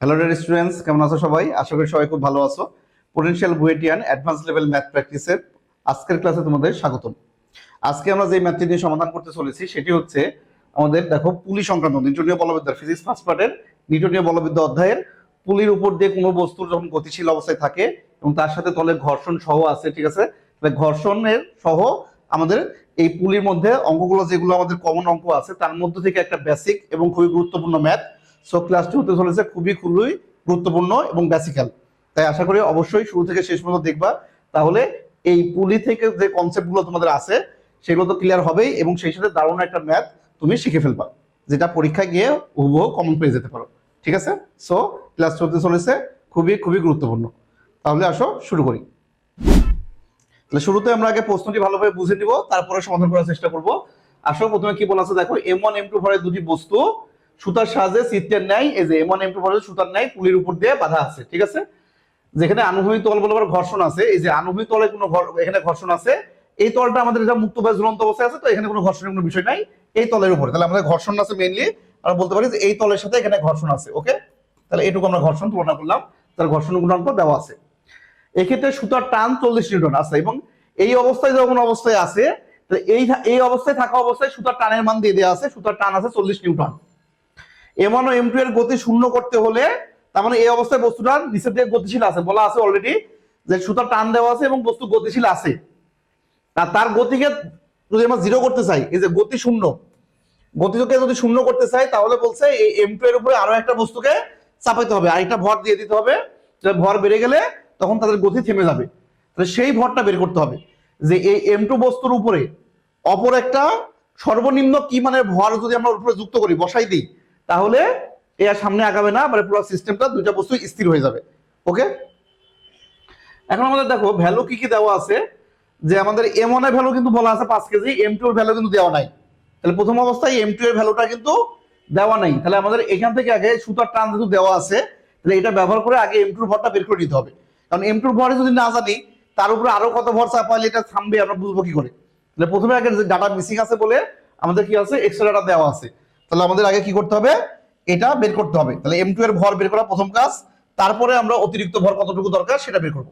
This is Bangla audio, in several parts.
হ্যালো ডিয়ার স্টুডেন্টস, কেমন আছো সবাই? আশা করি সবাই খুব ভালো আছো। পোটেনশিয়াল বুয়েটিয়ান অ্যাডভান্স লেভেল ম্যাথ প্র্যাকটিসের আজকের ক্লাসে তোমাদের স্বাগতম। আজকে আমরা যে ম্যাথটি নিয়ে সমাধান করতে চলেছি সেটি হচ্ছে আমাদের দেখো পুলি সংক্রান্ত নিউটনীয় বলবিদ্যা ফিজিক্স ফার্স্ট পার্টের নিউটনীয় বলবিদ্যা অধ্যায়ের পুলির উপর দিয়ে কোনো বস্তুর যখন গতিশীল অবস্থায় থাকে এবং তার সাথে তলে ঘর্ষণ সহ আছে, ঠিক আছে? তাহলে ঘর্ষণের সহ আমাদের এই পুলির মধ্যে অঙ্কগুলো যেগুলো আমাদের কমন অঙ্ক আছে তার মধ্যে থেকে একটা বেসিক এবং খুবই গুরুত্বপূর্ণ ম্যাথ। সো ক্লাসটি হতে চলেছে খুবই গুরুত্বপূর্ণ এবং বেসিক্যাল, তাই আশা করি অবশ্যই শুরু থেকে শেষ পর্যন্ত দেখবা। তাহলে এই পুলি থেকে যে কনসেপ্টগুলো তোমাদের আছে সেগুলো তো ক্লিয়ার হবেই এবং সেই সাথে দারুণ একটা ম্যাথ তুমি শিখে ফেলবা, যেটা পরীক্ষায় গিয়ে হুবহু কমন পেয়ে যেতে পারো। ঠিক আছে? সো ক্লাস চলতে চলেছে খুবই গুরুত্বপূর্ণ। তাহলে আসো শুরু করি। তাহলে শুরুতে আমরা আগে প্রশ্নটি ভালোভাবে বুঝে নিব, তারপরে সমাধান করার চেষ্টা করব। আসো প্রথমে কি বলা আছে দেখো, M1 M2 ভরের দুটি বস্তু সুতার সাহায্যে চিত্রের ন্যায়, এই যে M1 M2 ভরের সুতার ন্যায় পুলির উপর দিয়ে বাঁধা আছে। ঠিক আছে? যেখানে আনুভূমিক তল বলে ঘর্ষণ আছে, এই যে আনুভূমিক তলে কোনো এখানে ঘর্ষণ আছে, এই তলটা আমাদের এটা মুক্ত বা ঝুলন্ত অবস্থায় আছে, তো এখানে কোনো ঘর্ষণের কোনো বিষয় নাই এই তলের উপরে। তাহলে আমাদের ঘর্ষণ আছে মেইনলি, আমরা বলতে পারি যে এই তলের সাথে এখানে ঘর্ষণ আছে। ওকে, তাহলে এইটুকু আমরা ঘর্ষণ তুলনা করলাম, তার ঘর্ষণ গুণাঙ্ক দেওয়া আছে। এক্ষেত্রে সুতার টান 40 নিউটন আছে এবং এই অবস্থায় যখন অবস্থায় আছে, এই অবস্থায় থাকা অবস্থায় সুতার টানের মান দিয়ে দেওয়া আছে, সুতার টান আছে 40 নিউটন। M1 ও M2 এর গতি শূন্য করতে হলে, তার মানে এই অবস্থায় বস্তুটা নিচের দিকে গতিশীল আছে, বলা আছে অলরেডি যে সুতার টান দেওয়া আছে এবং বস্তু গতিশীল আছে। আর তার গতিকে যদি আমরা জিরো করতে চাই, এই যে গতি শূন্য, গতিকে যদি শূন্য করতে চাই তাহলে বলছে এই M2 এর উপরে আরো একটা বস্তুকে চাপাইতে হবে, আরেকটা ভর দিয়ে দিতে হবে। ভর বেড়ে গেলে তখন তাদের গতি থেমে যাবে। তাহলে সেই ভরটা বের করতে হবে যে এই M2 বস্তুর উপরে অপর একটা সর্বনিম্ন কি মানের ভর যদি আমরা উপরে যুক্ত করি, বসাই দিই, তাহলে এর সামনে আগাবে না, মানে পুরো সিস্টেমটা দুইটা বস্তু স্থির হয়ে যাবে। ওকে, এখন আমাদের দেখো ভ্যালু কি কি দেওয়া আছে, যে আমাদের M1 এর ভ্যালু কিন্তু বলা আছে 5 কেজি, M2 এর ভ্যালু কিন্তু দেওয়া নাই। তাহলে প্রথম অবস্থায় M2 এর ভ্যালুটা কিন্তু দেওয়া নাই। তাহলে আমাদের এখান থেকে আগে সুতার টান যেহেতু দেওয়া আছে, তাহলে এটা ব্যবহার করে আগে M2 এর ভরটা বের করে নিতে হবে। কারণ M2 এর ভরে যদি না জানি তার উপরে আরো কত ভর চাপাইলে এটা থামবে আমরা বুঝবো কি করে? তাহলে প্রথমে আগে ডাটা মিসিং আছে বলে আমাদের কি আছে, এক্সট্রা ডাটা দেওয়া আছে। তাহলে আমাদের আগে কি করতে হবে, এটা বের করতে হবে। তাহলে M2 এর ভর বের করা প্রথম কাজ, তারপরে আমরা অতিরিক্ত ভর কতটুকু দরকার সেটা বের করব।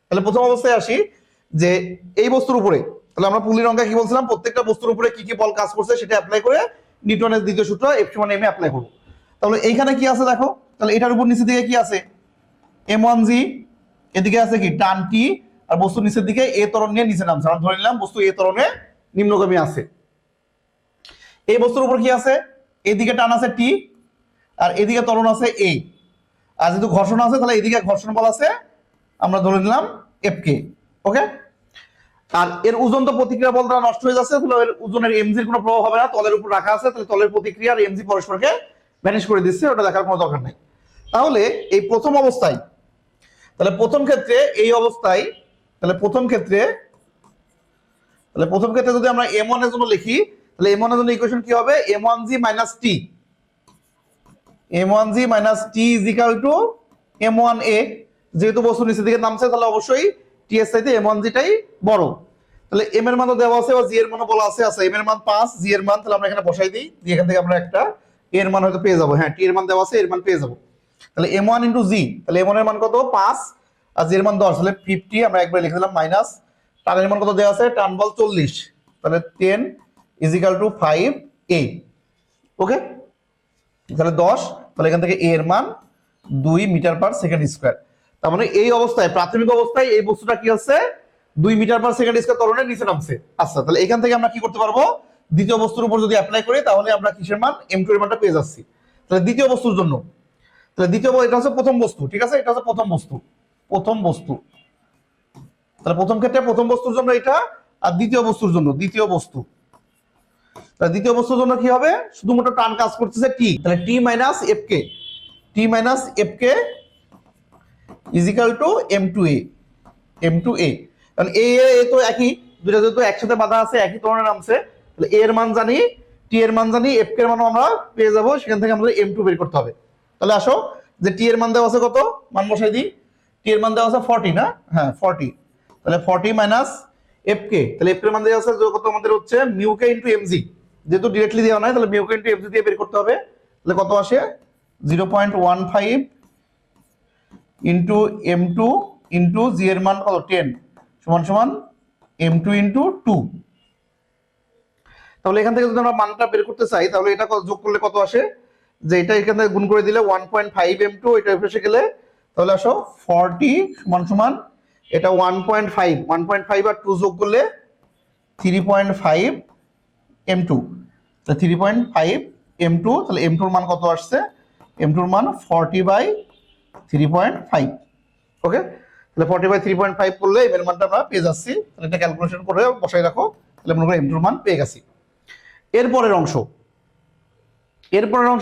তাহলে প্রথম অবস্থায় আসি যে এই বস্তুর উপরে, তাহলে আমরা পুলির অঙ্কে কি বলছিলাম, প্রত্যেকটা বস্তুর উপরে কি কি বল কাজ করছে সেটা অ্যাপ্লাই করে নিউটনের দ্বিতীয় সূত্র F=ma অ্যাপ্লাই করব। তাহলে এইখানে কি আছে দেখো, তাহলে এটার উপর নিচের দিকে কি আছে, M1g, এদিকে আছে কি টান T, আর বস্তু নিচের দিকে A ত্বরণ নিয়ে নিচে নামছে। আমরা ধরে নিলাম বস্তু A ত্বরণে নিম্নগামী আছে। এই বস্তুর উপর কি আছে, এদিকে টান আছে T আর এদিকে ত্বরণ আছে A, আর যেহেতু ঘর্ষণ আছে তাহলে এদিকে ঘর্ষণ বল আছে, আমরা ধরে নিলাম Fk। ওকে, আর এর ওজন তো প্রতিক্রিয়া বল দ্বারা নষ্ট হয়ে যাচ্ছে, তাহলে এর ওজনের mg-র কোনো প্রভাব হবে না, তলের উপর রাখা আছে, তাহলে তলের প্রতিক্রিয়া আর mg পরস্পরকে ভ্যানিশ করে দিচ্ছে, ওটা দেখার কোনো দরকার নেই। তাহলে এই প্রথম অবস্থায়, তাহলে প্রথম ক্ষেত্রে এই অবস্থায়, তাহলে প্রথম ক্ষেত্রে যদি আমরা M1 এর জন্য লিখি, তাহলে M1 এর জন্য ইকুয়েশন কি হবে, M1g - T, M1g - T = M1a। যেহেতু বস্তু নিচের দিকে নামছে তাহলে অবশ্যই T এর চাইতে M1g টাই বড়। তাহলে M এর মানও দেওয়া আছে, বা G এর মানও বলা আছে। আচ্ছা, M এর মান 5, G এর মান তাহলে আমরা এখানে বসাই দিই, দিয়ে এখান থেকে আমরা একটা A এর মান হয়তো পেয়ে যাবো। হ্যাঁ, T এর মান দেওয়া আছে, এর মান পেয়ে যাবো। তাহলে M1 × G, তাহলে M1 এর মান কত, 5, আর G এর মান 10, তাহলে 50, আমরা একবার লিখে দিলাম মাইনাস। টানের মান কত দেওয়া আছে, টান বল 40, তাহলে 10 = 5a। ওকে, তাহলে 10, তাহলে এখান থেকে A এর মান 2 মিটার/সেকেন্ড স্কয়ার। তার মানে এই অবস্থায়, প্রাথমিক অবস্থায় এই বস্তুটা কি আছে, 2 মিটার/সেকেন্ড স্কয়ার ত্বরণের নিচে নামছে। আচ্ছা, তাহলে এখান থেকে আমরা কি করতে পারবো, দ্বিতীয় বস্তুর উপর যদি অ্যাপ্লাই করি তাহলে আমরা কিসের মান, M2 এর মানটা পেয়ে যাচ্ছি। তাহলে দ্বিতীয় বস্তুর জন্য, তাহলে এটা হচ্ছে প্রথম বস্তু, ঠিক আছে, এটা হচ্ছে প্রথম বস্তু। তাহলে প্রথম ক্ষেত্রে প্রথম বস্তুর জন্য এটা, আর দ্বিতীয় বস্তুর জন্য দ্বিতীয় বস্তু। তাহলে দ্বিতীয় বস্তুর জন্য কি হবে, শুধুমাত্র টান কাজ করতেছে T, তাহলে T - Fk, T - Fk = M2a। কারণ A তো একই, দুটো যেহেতু একসাথে বাঁধা আছে, একই ত্বরণে নামছে, তাহলে A এর মান জানি, T এর মান জানি, Fk এর মানও আমরা পেয়ে যাবো, সেখান থেকে আমাদের M2 বের করতে হবে। তাহলে আসো যে T এর মান দেওয়া আছে কত, মান বসাই দিই। T এর মান দেওয়া আছে 40 না, হ্যাঁ 40, তাহলে 40 - Fk, তাহলে Fk এর মান দেওয়া আছে কত, আমাদের হচ্ছে μk × mg, যেহেতু ডিরেক্টলি দেওয়া নাই তাহলে μk × mg দিয়ে বের করতে হবে। তাহলে কত আসে, 0.15 ইন্টু m2 ইন্টু জি এর মান কত 10 সমান সমান m2 ইন্টু 2। তাহলে এখান থেকে যদি আমরা মানটা বের করতে চাই তাহলে এটা যোগ করলে কত আসে, যে এটা এখান থেকে গুণ করে দিলে 1.5 m2, এটা এসে গেলে তাহলে আসো 40 সমান সমান এটা 1.5 আর 2 যোগ করলে 3.5 m2, তো 3.5 m2, তাহলে m2 এর মান কত আসছে, m2 এর মান 40/3.5। ওকে, তাহলে 40/3.5 করলে এর মানটা আমরা পেয়ে যাচ্ছি। তাহলে এটা ক্যালকুলেশন করে বসাই রাখো, তাহলে মনে করো m2 এর মান পেয়ে গেছি। এরপরের অংশ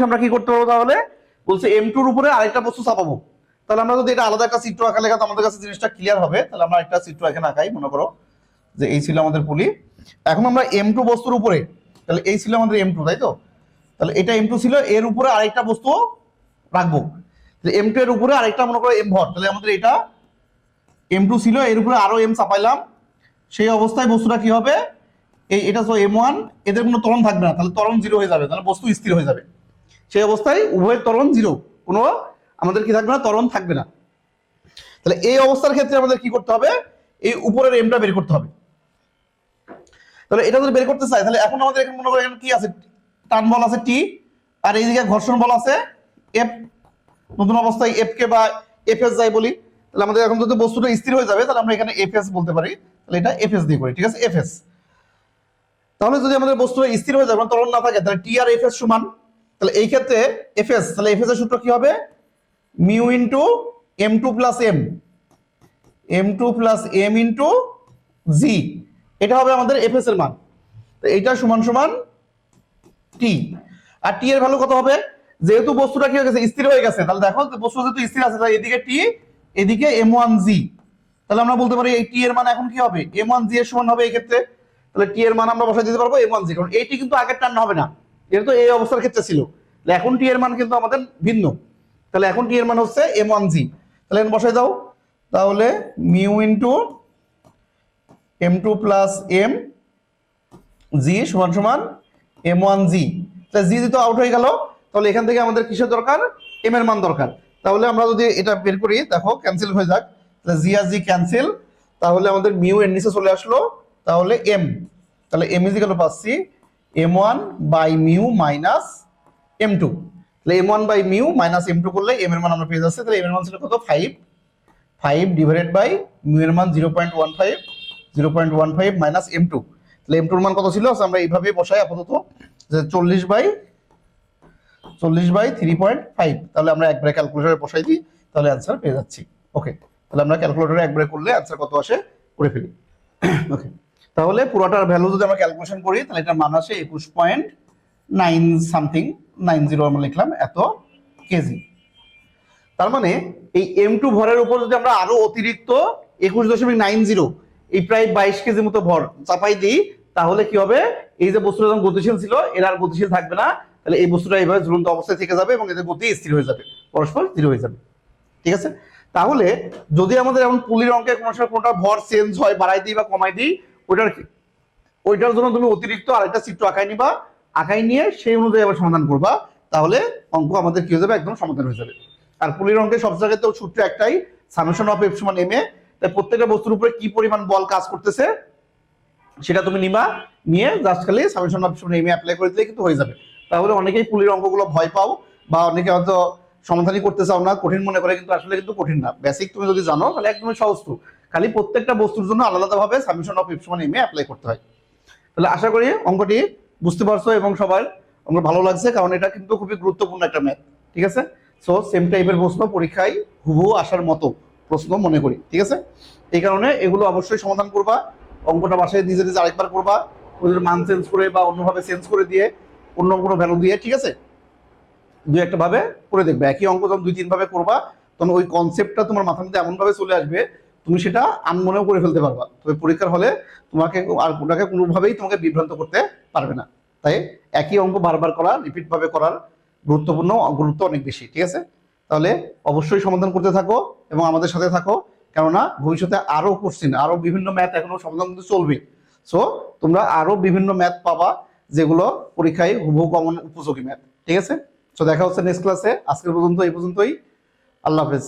আমরা কি করতে পারবো, তাহলে বলছে m2 এর উপরে আরেকটা বস্তু চাপাবো। তাহলে আমরা যদি এটা আলাদা একটা চিত্র আঁকা লেখা, আমাদের কাছে জিনিসটা ক্লিয়ার হবে। তাহলে আমরা একটা চিত্র এখানে আঁকাই, মনে করো যে এই ছিল আমাদের পুলি। এখন আমরা m2 বস্তুর উপরে, তাহলে এই ছিল আমাদের m2, তাই তো? তাহলে এটা m2 ছিল, এর উপরে আরেকটা বস্তু রাখবো। তাহলে m2 এর উপরে আরেকটা মনে করো m ভর, তাহলে আমাদের এটা m2 ছিল, এর উপরে আরো m চাপাইলাম। সেই অবস্থায় বস্তুটা কি হবে, এটা তো m1, এদের কোনো ত্বরণ থাকবে না, তাহলে ত্বরণ 0 হয়ে যাবে, তাহলে বস্তু স্থির হয়ে যাবে। সেই অবস্থায় উভয়ের ত্বরণ 0, কোনো আমাদের কি থাকবে না, ত্বরণ থাকবে না। তাহলে এই অবস্থার ক্ষেত্রে আমাদের কি করতে হবে, এই উপরের এমটা বের করতে হবে। তাহলে এটা যদি বের করতে চাই, তাহলে এখন আমাদের এখানে মনে করেন এখানে কি আছে, টান বল আছে টি, আর এইদিকে ঘর্ষণ বল আছে এফ। নতুন অবস্থায় এফ কে বা এফএস যাই বলি। তাহলে আমাদের এখন যদি বস্তুটা স্থির হয়ে যাবে, তাহলে আমরা এখানে এফএস বলতে পারি। তাহলে এটা এফএস দিয়ে করি, ঠিক আছে, এফএস। তাহলে যদি আমাদের বস্তুটা স্থির হয়ে যাবে, ত্বরণ না থাকে, তাহলে টি আর এফএস সমান। তাহলে এই ক্ষেত্রে এফএস, তাহলে এফএস এর সূত্র কি হবে, mu into m2 plus m2 plus m into g, এটা হবে আমাদের এফএস এর মান। তো এইটা সমান সমান টি। আর টি এর ভ্যালু কত হবে, যেহেতু বস্তুটা কি হয়ে গেছে, স্থির হয়ে গেছে, তাহলে দেখো বস্তু যেহেতু স্থির আছে, তাহলে এদিকে টি, এদিকে m1g। তাহলে আমরা বলতে পারি এই টি এর মান এখন কি হবে, m1g এর সমান হবে এই ক্ষেত্রে। তাহলে টি এর মান আমরা বসাই দিতে পারবো m1g, কারণ এই টি কিন্তু আগের টার্ন হবে না, এটা তো এই অবস্থার ক্ষেত্রে ছিল। তাহলে এখন টি এর মান কিন্তু আমাদের ভিন্ন। তাহলে এখন টি এর মান হচ্ছে m1g। তাহলে বসাই দাও, তাহলে mu into m2 plus m জি সমান সমান m1g। তাহলে জি তো আউট হয়ে গেল, তাহলে এখান থেকে আমাদের কিসের দরকার, m এর মান দরকার। তাহলে আমরা যদি এটা বের করি, দেখো ক্যান্সেল হয়ে যাক, তাহলে জি আর জি ক্যান্সেল, তাহলে আমাদের মিউ এর নিচে চলে আসলো, তাহলে m, তাহলে m ইজিক্যাল টু পাচ্ছি m1 by mu minus m2। তাহলে m1 by mu minus m2 করলে m এর মান আমরা পেয়ে যাচ্ছি। তাহলে m এর মান ছিল কত, 5 ডিভাইডেড বাই মিউ এর মান 0.15 মাইনাস m2। তাহলে m2 এর মান কত ছিল, আমরা এইভাবে বসাই আপাতত, যে 40/3.5। তাহলে আমরা একবারে ক্যালকুলেটরে বসাই দিই, তাহলে অ্যান্সার পেয়ে যাচ্ছি। ওকে, তাহলে আমরা ক্যালকুলেটরে একবারে করলে অ্যান্সার কত আসে করে ফেলি। ওকে, তাহলে পুরোটার ভ্যালু যদি আমরা ক্যালকুলেশন করি, তাহলে এটার মান আসে 21.9 সামথিং 90 আমরা লিখলাম এত কেজি। তার মানে এই m2 ভরের উপর যদি আমরা আরো অতিরিক্ত 21.90, এই প্রায় 22 কেজি মতো ভর চাপাই দিই, তাহলে কি হবে, এই যে বস্তুটা যখন গতিশীল ছিল এর আর গতিশীল থাকবে না। তাহলে এই বস্তুটা এইভাবে ঝুলন্ত অবস্থায় থেকে যাবে এবং এদের গতি স্থির হয়ে যাবে, পরস্পর স্থির হয়ে যাবে। ঠিক আছে, তাহলে যদি আমাদের এমন পুলির অঙ্কে কোনো সময় কোনটা ভর চেঞ্জ হয়, বাড়াই দিই বা কমাই দিই, ওইটার জন্য তুমি অতিরিক্ত আরেকটা চিত্র আঁকাই নিয়ে সেই অনুযায়ী আবার সমাধান করবা, তাহলে অঙ্ক আমাদের কি হয়ে যাবে, একদম সমাধান হয়ে যাবে। আর পুলির অঙ্কের সব জায়গায় তো সূত্র একটাই, সামেশন অফ এফ সমান এম এ। তাই প্রত্যেকটা বস্তুর উপরে কি পরিমাণ বল কাজ করতেছে সেটা তুমি নিয়ে জাস্ট খালি সামেশন অফ এফ সমান এম এ অ্যাপ্লাই করে দিলে কিন্তু হয়ে যাবে। তাহলে অনেকেই পুলির অঙ্কগুলো ভয় পাও, বা অনেকে হয়তো সমাধানই করতে চাও না, কঠিন মনে করে, কিন্তু আসলে কিন্তু কঠিন না। বেসিক তুমি যদি জানো তাহলে একদমই সহজ। তো খালি প্রত্যেকটা বস্তুর জন্য আলাদাভাবে সামেশন অফ এফ সমান এম এ অ্যাপ্লাই করতে হয়। তাহলে আশা করি অঙ্কটি বুঝতে পারছো এবং সবার অঙ্ক ভালো লাগছে, কারণ এটা কিন্তু খুবই গুরুত্বপূর্ণ একটা ম্যাথ। ঠিক আছে, সো সেম টাইপের প্রশ্ন পরীক্ষায় হুবহু আসার মতো প্রশ্ন মনে করি। ঠিক আছে, এই কারণে এগুলো অবশ্যই সমাধান করবা। অঙ্কটা বাসায় নিজে নিজে আরেকবার করবা, ওদের মান চেঞ্জ করে বা অন্যভাবে চেঞ্জ করে দিয়ে, অন্য কোনো ভ্যালু দিয়ে, ঠিক আছে, দুই একটা ভাবে করে দেখবে। একই অঙ্ক যখন 2-3 ভাবে করবা, তখন ওই কনসেপ্টটা তোমার মাথার মধ্যে এমন ভাবে চলে আসবে, তুমি সেটা আনমনেও করে ফেলতে পারবা। তবে পরীক্ষার হলে তোমাকে আর ওটাকে কোনোভাবেই তোমাকে বিভ্রান্ত করতে পারবে না। তাই একই অঙ্ক বারবার করা, রিপিট ভাবে করার গুরুত্ব অনেক বেশি। ঠিক আছে, তাহলে অবশ্যই সমাধান করতে থাকো এবং আমাদের সাথে থাকো, কেননা ভবিষ্যতে আরো কোশ্চেন, আরো বিভিন্ন ম্যাথ এখনো সমাধান করতে চলবে। সো তোমরা আরো বিভিন্ন ম্যাথ পাবা যেগুলো পরীক্ষায় হুবহু কমন উপযোগী ম্যাথ। ঠিক আছে, তো দেখা হচ্ছে নেক্সট ক্লাসে। আজকের পর্যন্ত এই পর্যন্তই, আল্লাহ হাফেজ।